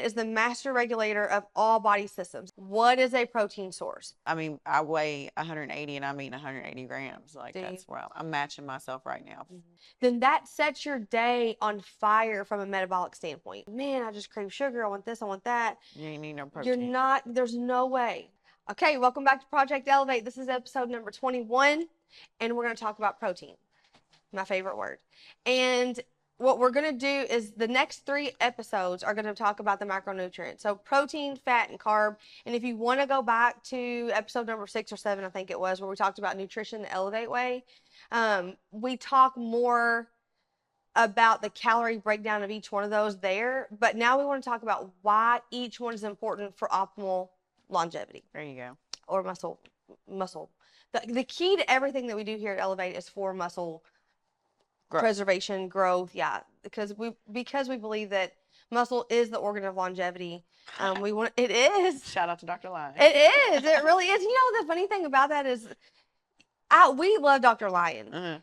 is the master regulator of all body systems. What is a protein source? I mean, I weigh 180 and I'm eating 180 grams. Like, Do you? that's where I'm matching myself right now. Then that sets your day on fire from a metabolic standpoint. Man, I just crave sugar. I want this, I want that. You ain't need no You're protein. not, there's no way. Okay, welcome back to Project Elevate. This is episode number 21, and we're going to talk about protein, my favorite word. And what we're going to do is the next 3 episodes are going to talk about the macronutrients. So protein, fat, and carb. And if you want to go back to episode number 6 or 7, I think it was, where we talked about nutrition the Elevate way, we talk more about the calorie breakdown of each one of those there. But now we want to talk about why each one is important for optimal longevity. There you go. Or muscle. The key to everything that we do here at Elevate is for muscle preservation, growth, because we believe that muscle is the organ of longevity. It is. Shout out to Dr. Lyon. It is. It really is. You know, the funny thing about that is, we love Dr. Lyon,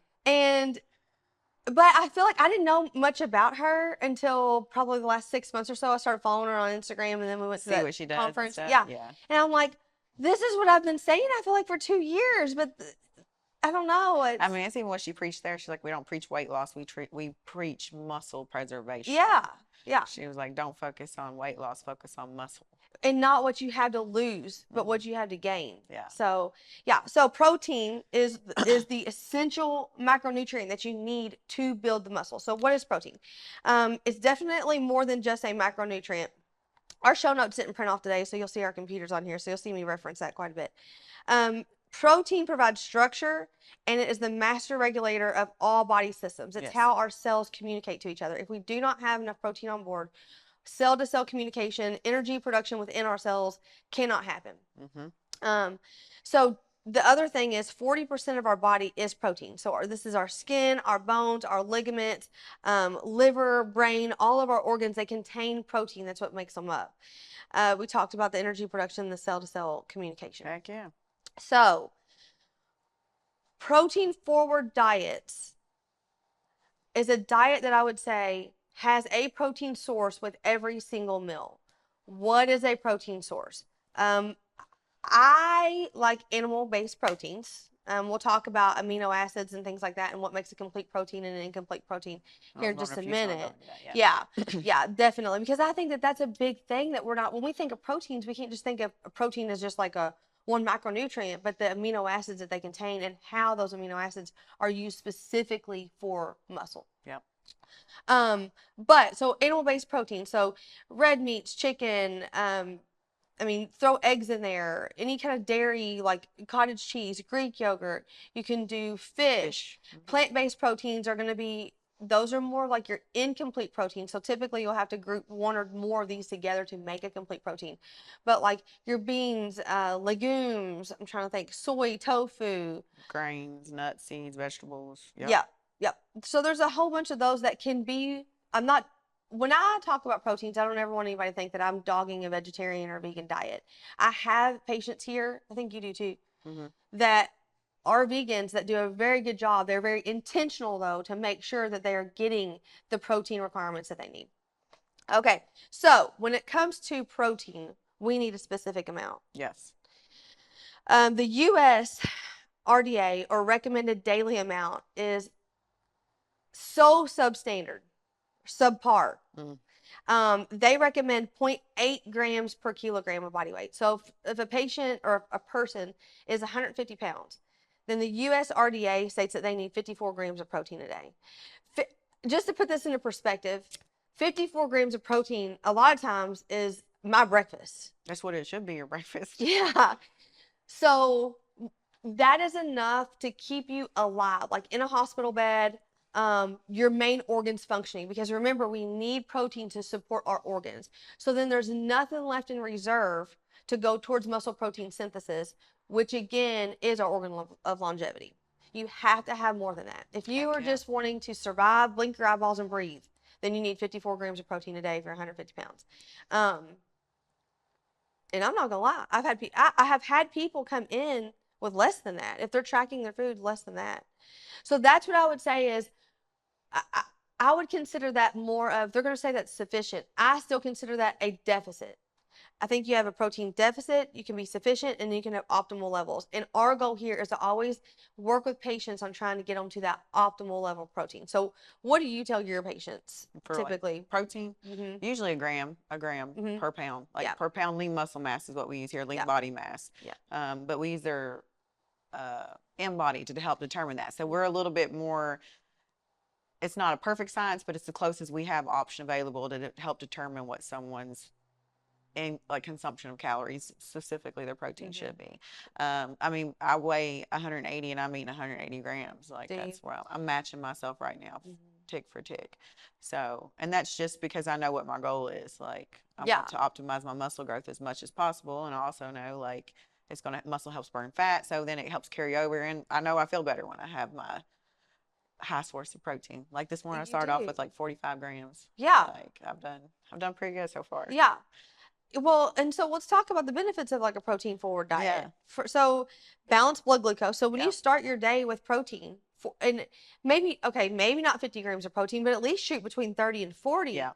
but I feel like I didn't know much about her until probably the last 6 months or so. I started following her on Instagram, and then we went to See what she does conference. and Yeah. stuff. And I'm like, this is what I've been saying, I feel like, for 2 years, but I don't know. I mean, it's even what she preached there. She's like, we don't preach weight loss. We preach muscle preservation. Yeah. She was like, don't focus on weight loss. Focus on muscle. And not what you have to lose, but what you have to gain. Yeah. So protein is the essential macronutrient that you need to build the muscle. So what is protein? It's definitely more than just a macronutrient. Our show notes didn't print off today, so you'll see our computers on here. So you'll see me reference that quite a bit. Protein provides structure, and it is the master regulator of all body systems. It's how our cells communicate to each other. If we do not have enough protein on board, cell-to-cell communication, energy production within our cells cannot happen. So the other thing is 40% of our body is protein. So this is our skin, our bones, our ligaments, liver, brain, all of our organs, they contain protein. That's what makes them up. We talked about the energy production, the cell-to-cell communication. Heck yeah. So protein-forward diets is a diet that I would say has a protein source with every single meal. What is a protein source? I like animal-based proteins. We'll talk about amino acids and things like that and what makes a complete protein and an incomplete protein here in just a minute. Yeah, definitely. Because I think that that's a big thing that when we think of proteins, we can't just think of a protein as just like one macronutrient, but the amino acids that they contain and how those amino acids are used specifically for muscle. Yep. But so animal-based protein, so red meats, chicken, throw eggs in there, any kind of dairy like cottage cheese, Greek yogurt. You can do fish. Plant-based proteins are going to be, those are more like your incomplete protein. So typically you'll have to group one or more of these together to make a complete protein. But like your beans, legumes, I'm trying to think, soy, tofu. Grains, nuts, seeds, vegetables. Yep. So there's a whole bunch of those that can be, when I talk about proteins, I don't ever want anybody to think that I'm dogging a vegetarian or vegan diet. I have patients here, I think you do too, that are vegans that do a very good job. They're very intentional, though, to make sure that they are getting the protein requirements that they need. Okay, so when it comes to protein, we need a specific amount. Yes. The U.S. RDA, or recommended daily amount, is so substandard, subpar. They recommend 0.8 grams per kilogram of body weight. So if a patient or a person is 150 pounds, then the U.S. RDA states that they need 54 grams of protein a day. Just to put this into perspective, 54 grams of protein a lot of times is my breakfast. That's what it should be, your breakfast. Yeah. So that is enough to keep you alive, like in a hospital bed, your main organs functioning, because remember, we need protein to support our organs. So then there's nothing left in reserve to go towards muscle protein synthesis, which again is our organ of longevity. You have to have more than that. If you are just wanting to survive, blink your eyeballs and breathe, then you need 54 grams of protein a day for 150 pounds. And I'm not gonna lie, I have had people come in with less than that. If they're tracking their food, less than that. So that's what I would say is, I would consider that more of, they're going to say that's sufficient. I still consider that a deficit. I think you have a protein deficit, you can be sufficient, and you can have optimal levels. And our goal here is to always work with patients on trying to get them to that optimal level of protein. So, what do you tell your patients For like typically? protein, Mm-hmm. usually a gram Mm-hmm. per pound, like Yeah. per pound lean muscle mass is what we use here, lean Yeah. body mass. Yeah. But we use their in body to help determine that. So we're a little bit more. It's not a perfect science, but it's the closest we have option available to help determine what someone's in like consumption of calories, specifically their protein should be. I mean, I weigh 180 and I'm eating 180 grams. Like Do you? that's where I'm matching myself right now, Mhm. tick for tick. So, and that's just because I know what my goal is. Like I Yeah. want to optimize my muscle growth as much as possible, and I also know like it's gonna muscle helps burn fat, so then it helps carry over. And I know I feel better when I have my high source of protein. Like this morning, I You started off do. with like 45 grams. Yeah. Like I've done pretty good so far. Yeah. Well, and so let's talk about the benefits of like a protein forward diet. Yeah. So balanced blood glucose. So when Yeah. you start your day with protein, and maybe, okay, maybe not 50 grams of protein, but at least shoot between 30 and 40. Yeah.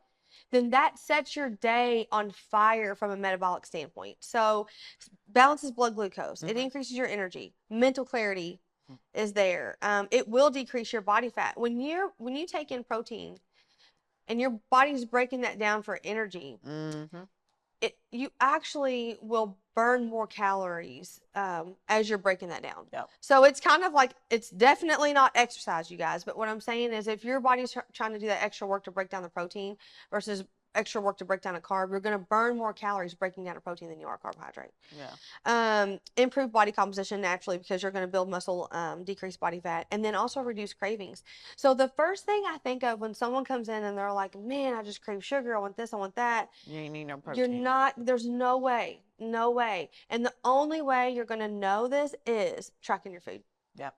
Then that sets your day on fire from a metabolic standpoint. So balances blood glucose. It increases your energy, mental clarity is there. It will decrease your body fat. When you take in protein and your body's breaking that down for energy, you actually will burn more calories as you're breaking that down. Yep. So it's kind of like, it's definitely not exercise, you guys. But what I'm saying is, if your body's trying to do that extra work to break down the protein versus extra work to break down a carb, you're going to burn more calories breaking down a protein than you are a carbohydrate. Yeah. Improve body composition naturally, because you're going to build muscle, decrease body fat, and then also reduce cravings. So the first thing I think of when someone comes in and they're like, man, I just crave sugar, I want this, I want that. You ain't need no protein. You're not, there's no way. And the only way you're going to know this is tracking your food. Yep.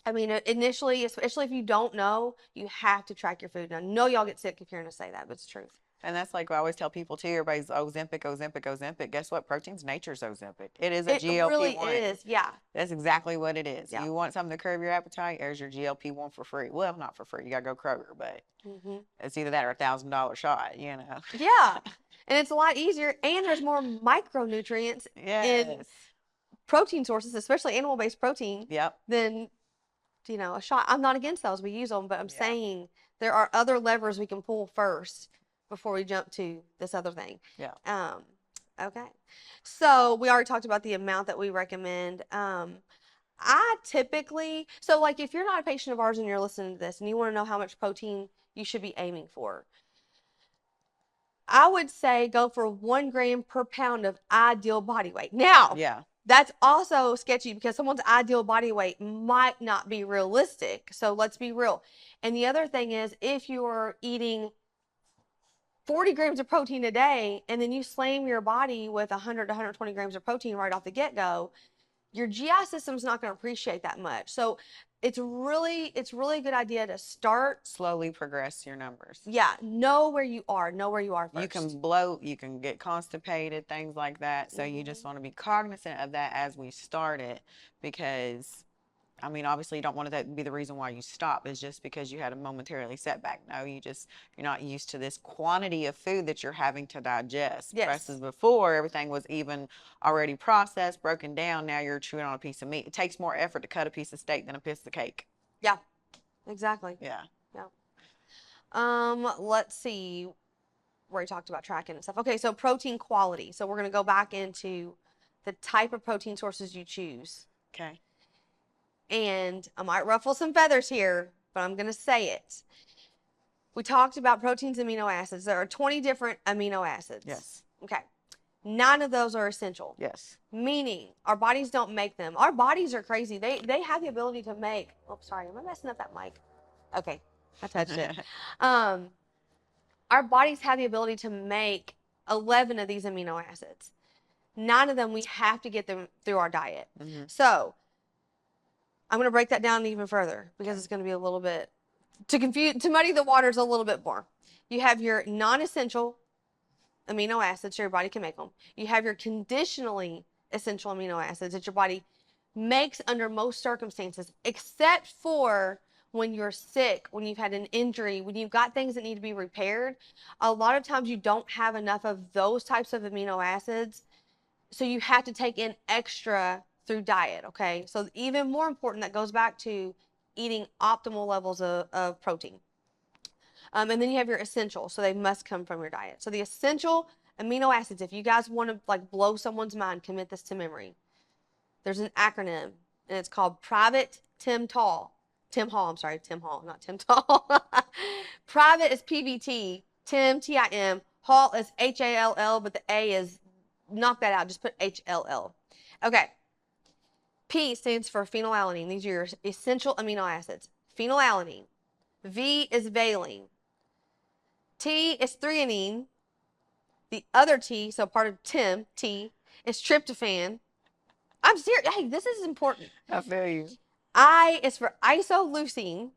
I mean, initially, especially if you don't know, you have to track your food. Now, I know y'all get sick if you're going to say that, but it's the truth. And that's like I always tell people too. Everybody's Ozempic, Ozempic, Ozempic. Guess what? Protein's nature's Ozempic. It is a GLP-1. It really is, yeah. That's exactly what it is. Yeah. You want something to curb your appetite? There's your GLP-1 for free. Well, not for free. You gotta go Kroger, but it's either that or $1,000 shot. You know. Yeah, and it's a lot easier, and there's more micronutrients in protein sources, especially animal-based protein. Yep. Than a shot. I'm not against those. We use them, but I'm saying there are other levers we can pull first before we jump to this other thing. Yeah. Okay. So we already talked about the amount that we recommend. I typically, so like if you're not a patient of ours and you're listening to this and you want to know how much protein you should be aiming for, I would say go for 1 gram per pound of ideal body weight. Now, that's also sketchy because someone's ideal body weight might not be realistic. So let's be real. And the other thing is, if you're eating 40 grams of protein a day and then you slam your body with 100 to 120 grams of protein right off the get-go, your GI system's not going to appreciate that much. So it's really a good idea to start slowly, progress your numbers. Yeah, know where you are first. You can bloat, you can get constipated, things like that. So you just want to be cognizant of that as we start it, because I mean, obviously you don't want that to be the reason why you stop. It's just because you had a momentarily setback. No, you're not used to this quantity of food that you're having to digest. Yes. Versus before, everything was even already processed, broken down. Now you're chewing on a piece of meat. It takes more effort to cut a piece of steak than a piece of cake. Yeah, exactly. Yeah. Let's see where we talked about tracking and stuff. Okay, so protein quality. So we're going to go back into the type of protein sources you choose. Okay. And I might ruffle some feathers here, but I'm going to say it. We talked about proteins and amino acids. There are 20 different amino acids. Yes. Okay. 9 of those are essential. Yes. Meaning our bodies don't make them. Our bodies are crazy. They have the ability to make, sorry, am I messing up that mic? Okay, I touched it. Our bodies have the ability to make 11 of these amino acids. 9 of them, we have to get them through our diet. So I'm going to break that down even further because it's going to be a little bit to muddy the waters a little bit more. You have your non-essential amino acids, so your body can make them. You have your conditionally essential amino acids that your body makes under most circumstances, except for when you're sick, when you've had an injury, when you've got things that need to be repaired, a lot of times you don't have enough of those types of amino acids. So you have to take in extra through diet, okay? So even more important, that goes back to eating optimal levels of protein. And then you have your essentials, so they must come from your diet. So the essential amino acids, if you guys want to like blow someone's mind, commit this to memory. There's an acronym, and it's called Private Tim Tall. Tim Hall, I'm sorry, Tim Hall, not Tim Tall. Private is PVT, Tim, Tim, Hall is HALL, but the A is, knock that out, just put HLL. Okay. P stands for phenylalanine. These are your essential amino acids. Phenylalanine. V is valine. T is threonine. The other T, so part of Tim, T, is tryptophan. I'm serious. Hey, this is important. I feel you. I is for isoleucine.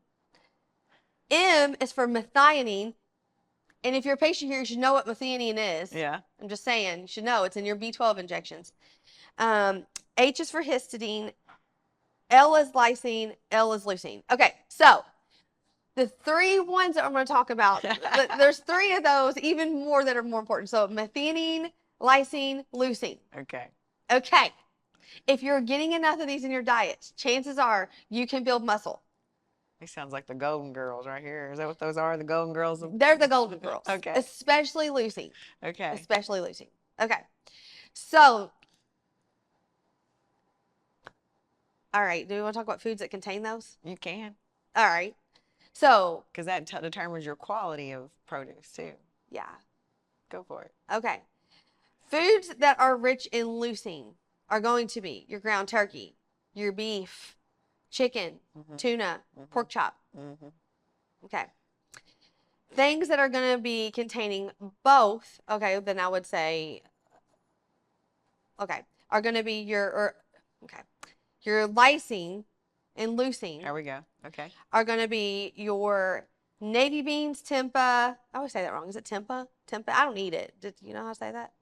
M is for methionine. And if you're a patient here, you should know what methionine is. Yeah. I'm just saying, you should know. It's in your B12 injections. H is for histidine. L is lysine. L is leucine. Okay, so the three ones that I'm going to talk about, there's three of those, even more that are more important. So methionine, lysine, leucine. Okay. Okay. If you're getting enough of these in your diet, chances are you can build muscle. It sounds like the Golden Girls right here. Is that what those are? The Golden Girls? They're the golden girls. Okay. Especially leucine. Okay. Especially leucine. Okay. So, all right. Do we want to talk about foods that contain those? You can. All right. So, because that determines your quality of produce too. Yeah. Go for it. Okay. Foods that are rich in leucine are going to be your ground turkey, your beef, chicken, tuna, pork chop. Okay. Things that are going to be containing both, okay, then I would say, okay, are going to be your lysine and leucine. There we go. Okay. Are going to be your navy beans, tempeh. I always say that wrong. Is it tempeh? Tempeh. I don't eat it. Did you know how to say that?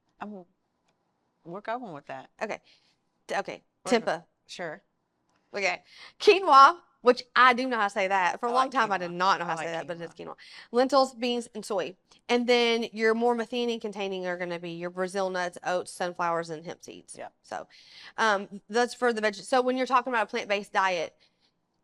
We're going with that. Okay. Okay. Tempeh. Sure. Okay. Quinoa, which I do know how to say that. For a long time, quinoa. I did not know how to say that, quinoa. but it's quinoa. Lentils, beans, and soy. And then your more methionine containing are going to be your Brazil nuts, oats, sunflowers, and hemp seeds. Yeah. So that's for the veg. So when you're talking about a plant-based diet,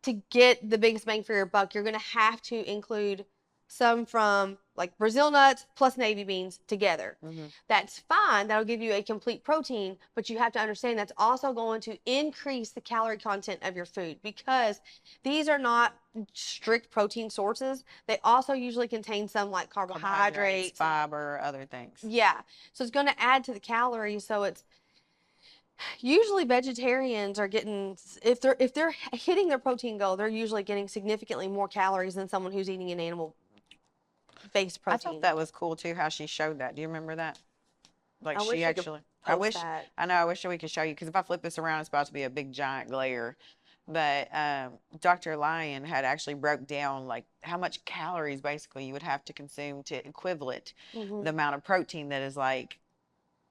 to get the biggest bang for your buck, you're going to have to include some from like Brazil nuts plus navy beans together. That's fine. That'll give you a complete protein, but you have to understand that's also going to increase the calorie content of your food because these are not strict protein sources. They also usually contain some like carbohydrates, fiber, other things. Yeah. So it's going to add to the calories. So it's usually vegetarians are getting, if they're hitting their protein goal, they're usually getting significantly more calories than someone who's eating an animal-based protein. I thought that was cool too, how she showed that. Do you remember that? Like she actually, I wish we could show you, because if I flip this around, it's about to be a big giant glare. But Dr. Lyon had actually broke down like how much calories basically you would have to consume to equivalent the amount of protein that is like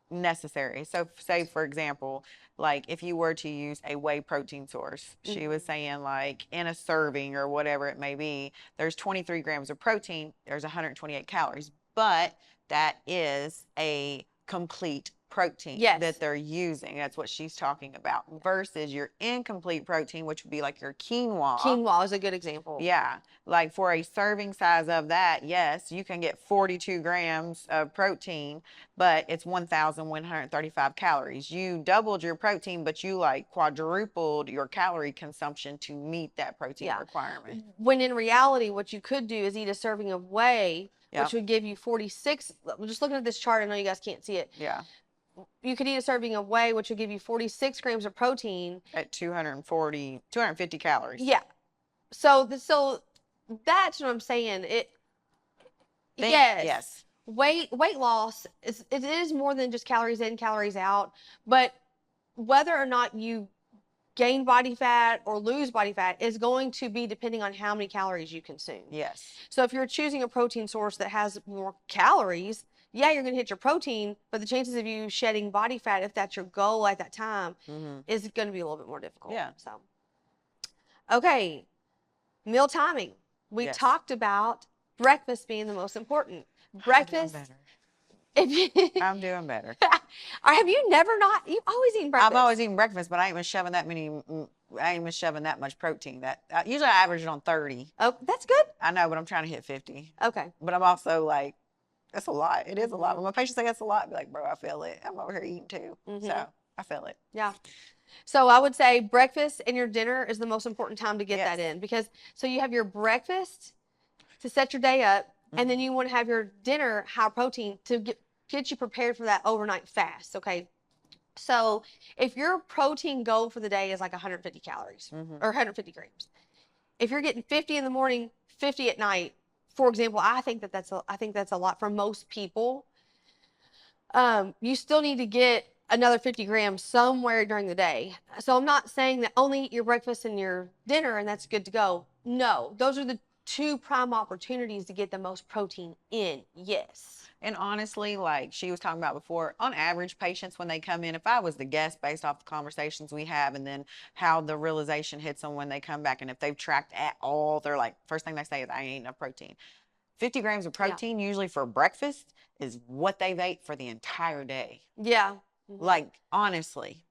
necessary. So say for example, like if you were to use a whey protein source, she was saying like in a serving or whatever it may be, there's 23 grams of protein, there's 128 calories, but that is a complete protein that they're using. That's what she's talking about versus your incomplete protein, which would be like your quinoa. Quinoa is a good example. Yeah. Like for a serving size of that, yes, you can get 42 grams of protein, but it's 1,135 calories. You doubled your protein, but you like quadrupled your calorie consumption to meet that protein requirement. When in reality, what you could do is eat a serving of whey, which would give you 46. Just looking at this chart, I know you guys can't see it. Yeah. You could eat a serving of whey, which would give you 46 grams of protein at 250 calories. Yeah. So that's what I'm saying. Yes. Weight loss is more than just calories in, calories out. But whether or not you gain body fat or lose body fat is going to be depending on how many calories you consume. Yes. So if you're choosing a protein source that has more calories, yeah, you're going to hit your protein, but the chances of you shedding body fat, if that's your goal at that time, is going to be a little bit more difficult. Yeah. So, okay. Meal timing. We Yes. talked about breakfast being the most important. I'm doing Breakfast. better. If you, I'm doing better. or have you never not? You've always eaten breakfast. I've always eaten breakfast, but I ain't been shoving that much protein. That usually I average it on 30. Oh, that's good. I know, but I'm trying to hit 50. Okay. But I'm also like, that's a lot. It is a lot. Mm-hmm. When my patients say that's a lot, I'd be like, bro, I feel it. I'm over here eating too. Mm-hmm. So I feel it. Yeah. So I would say breakfast and your dinner is the most important time to get that Yes. in, because so you have your breakfast to set your day up, and then you want to have your dinner high protein to get you prepared for that overnight fast. Okay. So if your protein goal for the day is like 150 calories or 150 grams, if you're getting 50 in the morning, 50 at night, for example, I think that's a lot for most people. You still need to get another 50 grams somewhere during the day. So I'm not saying that only eat your breakfast and your dinner and that's good to go. No, those are the two prime opportunities to get the most protein in. Yes. And honestly, like she was talking about before, on average, patients when they come in, if I was the guest based off the conversations we have and then how the realization hits them when they come back, and if they've tracked at all, they're like, first thing they say is, I ain't enough protein. 50 grams of protein, usually for breakfast, is what they've ate for the entire day. Yeah. Like, honestly,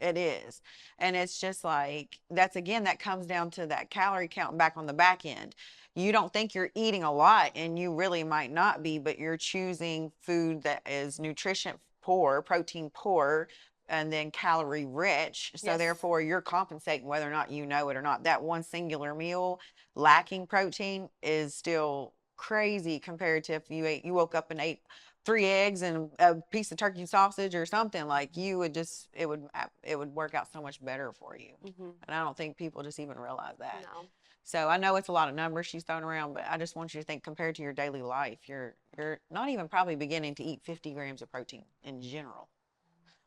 it is. And it's just like, that comes down to that calorie count back on the back end. You don't think you're eating a lot, and you really might not be, but you're choosing food that is nutrition poor, protein poor, and then calorie rich. So Yes. therefore you're compensating whether or not you know it or not. That one singular meal lacking protein is still crazy compared to if you woke up and ate 3 eggs and a piece of turkey sausage or something. Like, you would just, it would work out so much better for you. And I don't think people just even realize that. No. So I know it's a lot of numbers she's throwing around, but I just want you to think, compared to your daily life, you're not even probably beginning to eat 50 grams of protein in general,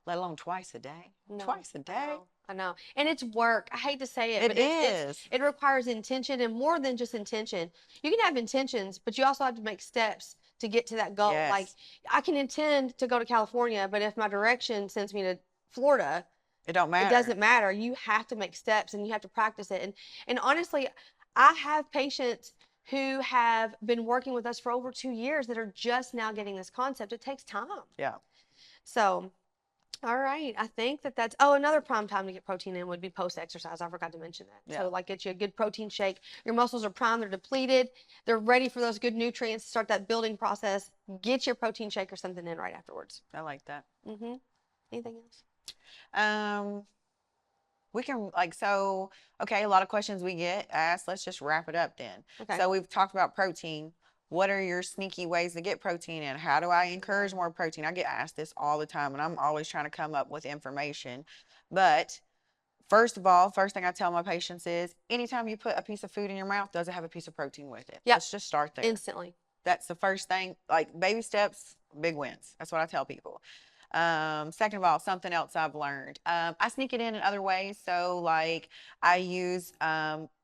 let alone twice a day. No, Twice a day. I know. And it's work. I hate to say it, but it requires intention, and more than just intention. You can have intentions, but you also have to make steps to get to that goal. Yes. Like, I can intend to go to California, but if my direction sends me to Florida, it don't matter. It doesn't matter. You have to make steps and you have to practice it. And honestly, I have patients who have been working with us for over 2 years that are just now getting this concept. It takes time. Yeah. So, all right. I think that's, another prime time to get protein in would be post-exercise. I forgot to mention that. Yeah. So, like, get you a good protein shake. Your muscles are primed, they're depleted, they're ready for those good nutrients to start that building process. Get your protein shake or something in right afterwards. I like that. Anything else? We can, okay, a lot of questions we get asked. Let's just wrap it up then. Okay. So we've talked about protein. What are your sneaky ways to get protein in? How do I encourage more protein? I get asked this all the time, and I'm always trying to come up with information. But first of all, first thing I tell my patients is, anytime you put a piece of food in your mouth, does it have a piece of protein with it? Yep. Let's just start there. Instantly. That's the first thing. Like, baby steps, big wins. That's what I tell people. Second of all, something else I've learned, I sneak it in other ways. So like, I use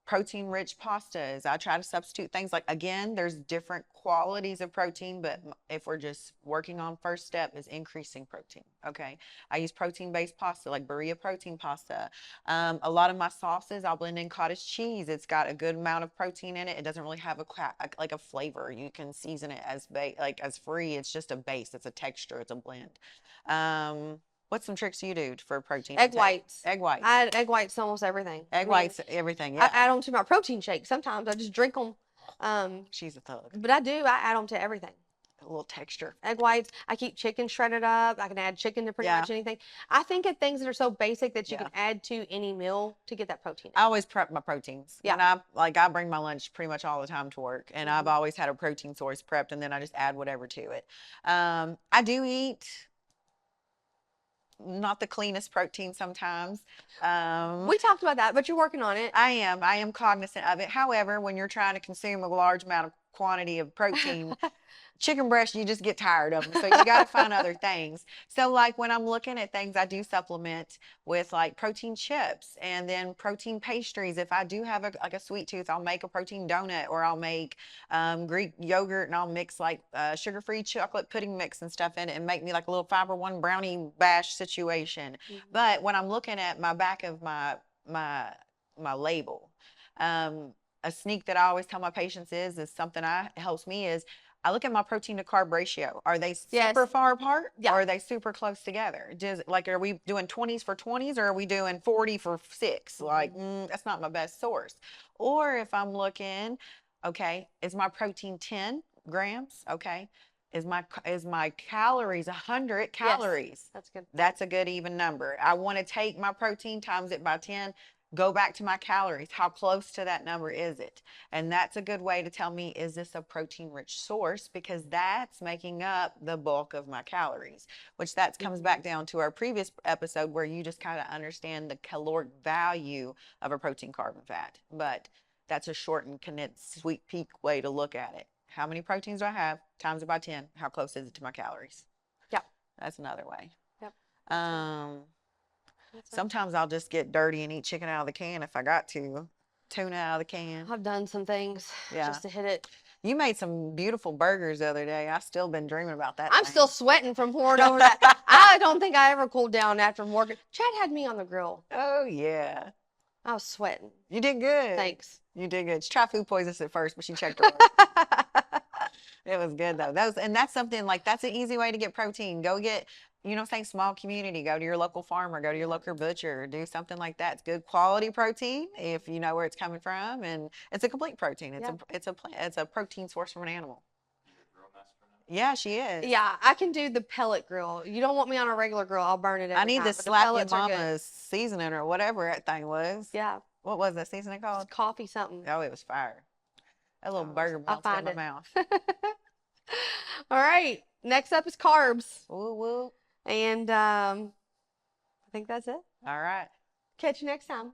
protein rich pastas. I try to substitute things, like, again, there's different qualities of protein, but if we're just working on, first step is increasing protein. Okay. I use protein based pasta, like Berea protein pasta. A lot of my sauces, I'll blend in cottage cheese. It's got a good amount of protein in it. It doesn't really have a flavor. You can season it as as free. It's just a base. It's a texture. It's a blend. What's some tricks you do for protein? Egg whites. Egg whites. I add egg whites to almost everything. Egg whites, everything. Yeah. I add them to my protein shake. Sometimes I just drink them. She's a thug. But I do. I add them to everything. A little texture. Egg whites. I keep chicken shredded up. I can add chicken to pretty much anything. I think of things that are so basic that you can add to any meal to get that protein. I always prep my proteins. Yeah. And I bring my lunch pretty much all the time to work, and I've always had a protein source prepped, and then I just add whatever to it. I do eat not the cleanest protein sometimes. We talked about that, but you're working on it. I am cognizant of it. However, when you're trying to consume a large amount of quantity of protein, chicken breast, you just get tired of them. So you got to find other things. So like, when I'm looking at things, I do supplement with like protein chips and then protein pastries. If I do have a sweet tooth, I'll make a protein donut, or I'll make Greek yogurt, and I'll mix like sugar-free chocolate pudding mix and stuff in it, and make me like a little Fiber One brownie bash situation. But when I'm looking at my back of my label, a sneak that I always tell my patients is something helps me is I look at my protein to carb ratio. Are they Yes. super far apart? Yeah. Or are they super close together? Like, are we doing 20s for 20s, or are we doing 40 for 6? Like, that's not my best source. Or if I'm looking, okay, is my protein 10 grams? Okay. Is my calories 100 calories? Yes, that's good. That's a good even number. I want to take my protein times it by 10, go back to my calories. How close to that number is it? And that's a good way to tell me, is this a protein rich source? Because that's making up the bulk of my calories, which that comes back down to our previous episode where you just kind of understand the caloric value of a protein, carb, and fat. But that's a short and condensed sweet peak way to look at it. How many proteins do I have? Times it by 10. How close is it to my calories? Yeah. That's another way. Yep. Sometimes I'll just get dirty and eat chicken out of the can if I got to. Tuna out of the can. I've done some things just to hit it. You made some beautiful burgers the other day. I've still been dreaming about that. I'm still sweating from pouring over that. I don't think I ever cooled down after working. Chad had me on the grill. Oh, yeah. I was sweating. You did good. Thanks. You did good. She tried food poisonous at first, but she checked her. It was good though. That's something like, that's an easy way to get protein. Go get, small community. Go to your local farmer. Go to your local butcher. Do something like that. It's good quality protein if you know where it's coming from, and it's a complete protein. It's a protein source from an animal. Yeah, she is. Yeah, I can do the pellet grill. You don't want me on a regular grill. I'll burn it every I need time, to but the slap your pellets are good. mama's seasoning or whatever that thing was. Yeah. What was that seasoning called? It's coffee something. Oh, it was fire. That little burger melted in my mouth. All right. Next up is carbs. Woo woo. And I think that's it. All right. Catch you next time.